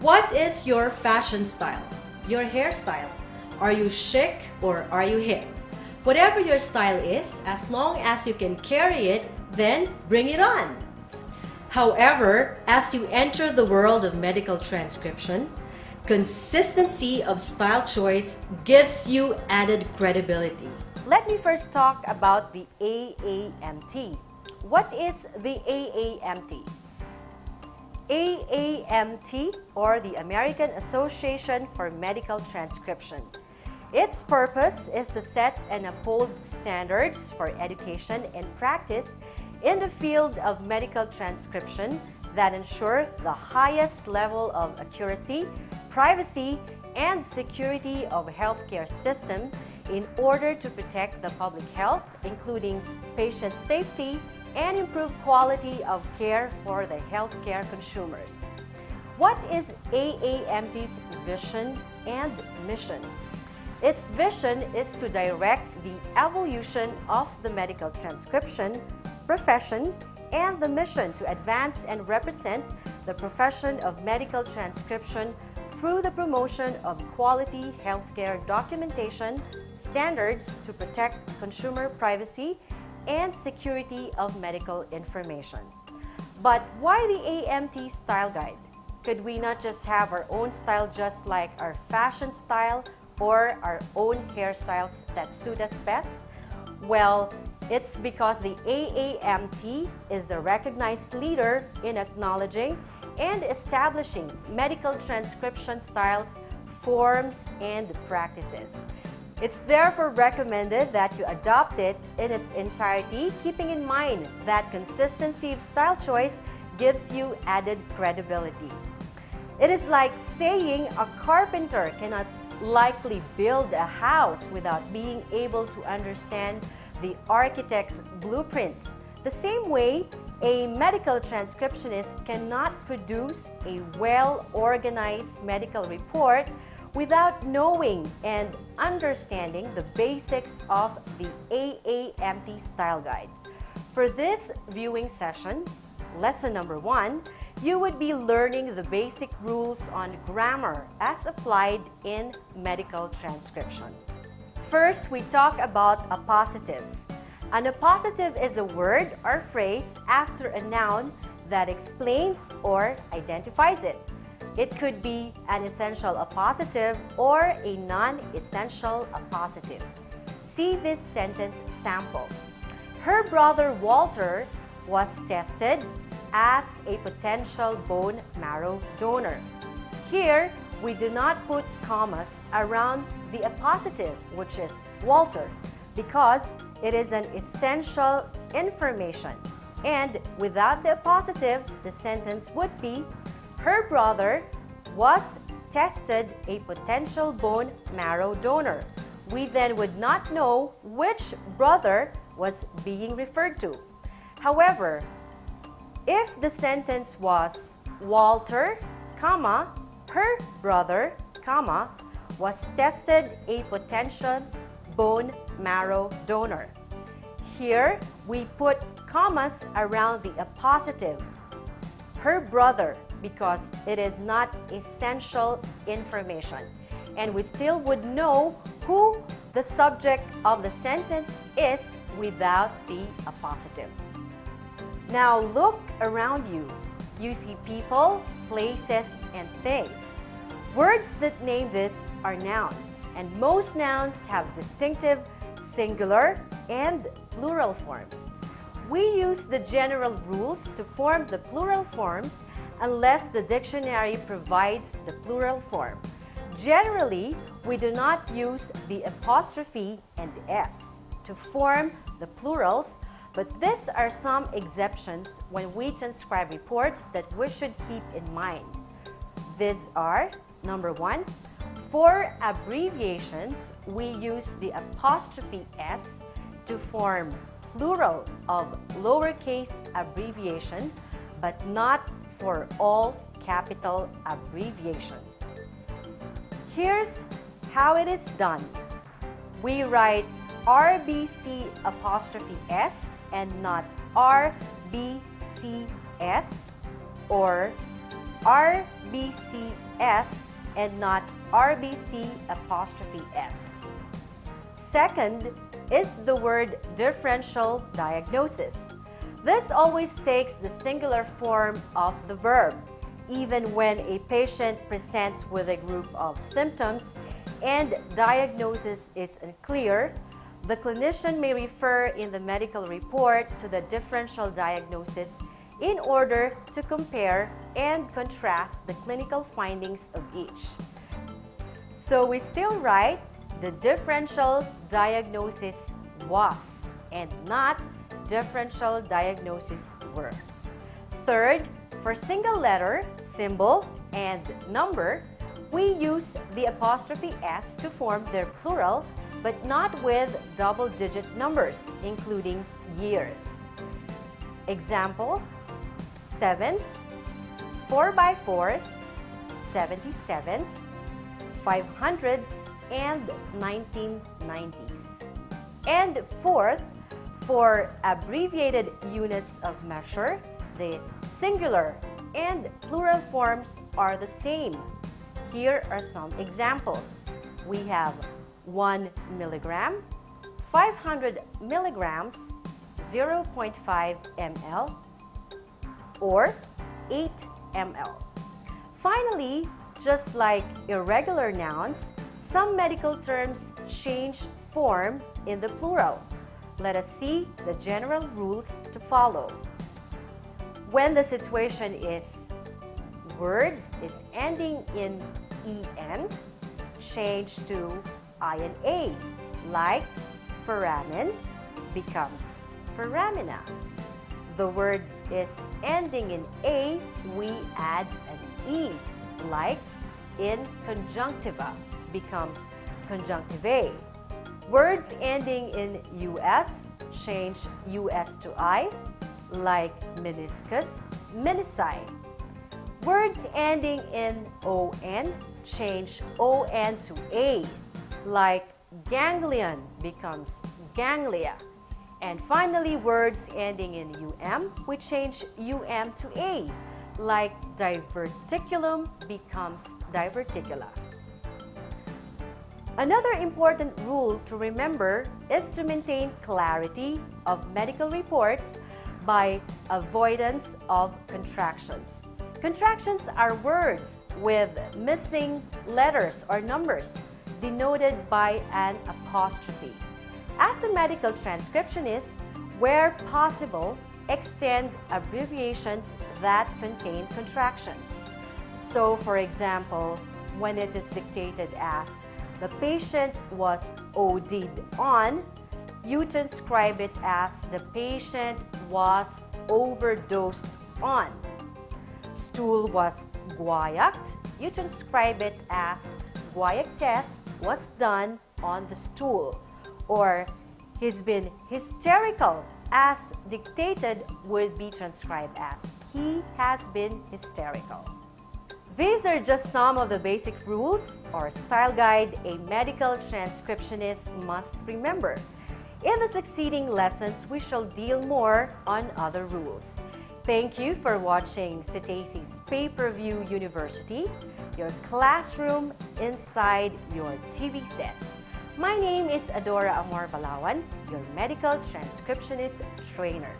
What is your fashion style? Your hairstyle? Are you chic or are you hip? Whatever your style is, as long as you can carry it, then bring it on. However, as you enter the world of medical transcription, consistency of style choice gives you added credibility. Let me first talk about the AAMT. What is the AAMT? AAMT, or the American Association for Medical Transcription. Its purpose is to set and uphold standards for education and practice in the field of medical transcription that ensure the highest level of accuracy, privacy, and security of healthcare system in order to protect the public health, including patient safety, and improve quality of care for the healthcare consumers. What is AAMT's vision and mission? Its vision is to direct the evolution of the medical transcription profession and the mission to advance and represent the profession of medical transcription through the promotion of quality healthcare documentation standards to protect consumer privacy and security of medical information. But why the AAMT style guide? Could we not just have our own style just like our fashion style or our own hairstyles that suit us best? Well, it's because the AAMT is a recognized leader in acknowledging and establishing medical transcription styles, forms, and practices. It's therefore recommended that you adopt it in its entirety, keeping in mind that consistency of style choice gives you added credibility. It is like saying a carpenter cannot likely build a house without being able to understand the architect's blueprints. The same way, a medical transcriptionist cannot produce a well-organized medical report without knowing and understanding the basics of the AAMT style guide. For this viewing session, lesson number 1, you would be learning the basic rules on grammar as applied in medical transcription. First, we talk about appositives. An appositive is a word or phrase after a noun that explains or identifies it. It could be an essential appositive or a non-essential appositive. See this sentence sample. Her brother Walter was tested as a potential bone marrow donor. Here, we do not put commas around the appositive, which is Walter, because it is an essential information. And without the appositive, the sentence would be, her brother was tested a potential bone marrow donor. We then would not know which brother was being referred to. However, if the sentence was Walter, comma, her brother, comma, was tested a potential bone marrow donor. Here, we put commas around the appositive, her brother, because it is not essential information. And we still would know who the subject of the sentence is without the appositive. Now look around you. You see people, places, and things. Words that name this are nouns, and most nouns have distinctive singular and plural forms. We use the general rules to form the plural forms unless the dictionary provides the plural form. Generally, we do not use the apostrophe and s to form the plurals, but these are some exceptions when we transcribe reports that we should keep in mind. These are, number 1, for abbreviations, we use the apostrophe s to form plural of lowercase abbreviation, but not for all capital abbreviation. Here's how it is done. We write RBC apostrophe S and not RBCS or RBCS and not RBC''S. Second is the word differential diagnosis. This always takes the singular form of the verb, even when a patient presents with a group of symptoms and diagnosis is unclear. The clinician may refer in the medical report to the differential diagnosis in order to compare and contrast the clinical findings of each. So we still write the differential diagnosis was and not differential diagnosis were. Third, for single letter, symbol, and number, we use the apostrophe S to form their plural, but not with double-digit numbers, including years. Example, 7s, 4x4s, 77s, 500s, and 1990s. And fourth, for abbreviated units of measure, the singular and plural forms are the same. Here are some examples. We have 1 milligram, 500 milligrams, 0.5 ml, or 8 ml. Finally, just like irregular nouns, some medical terms change form in the plural. Let us see the general rules to follow. When the situation is word is ending in en, change to ina, like foramen becomes foramina. The word is ending in a, we add an e, like in conjunctiva becomes conjunctivae. Words ending in us change us to I, like meniscus, menisi. Words ending in on change on to a, like ganglion becomes ganglia. And finally, words ending in we change to a, like diverticulum becomes diverticula. Another important rule to remember is to maintain clarity of medical reports by avoidance of contractions. Contractions are words with missing letters or numbers denoted by an apostrophe. As a medical transcriptionist, where possible, extend abbreviations that contain contractions. So, for example, when it is dictated as the patient was OD'd on, you transcribe it as the patient was overdosed on. Stool was guayaced, you transcribe it as guayac test was done on the stool. Or he's been hysterical, as dictated would be transcribed as he has been hysterical. These are just some of the basic rules or style guide a medical transcriptionist must remember. In the succeeding lessons, we shall deal more on other rules. Thank you for watching CITESI's Pay-Per-View University, your classroom inside your TV set. My name is Adora Amor Balawan, your medical transcriptionist trainer.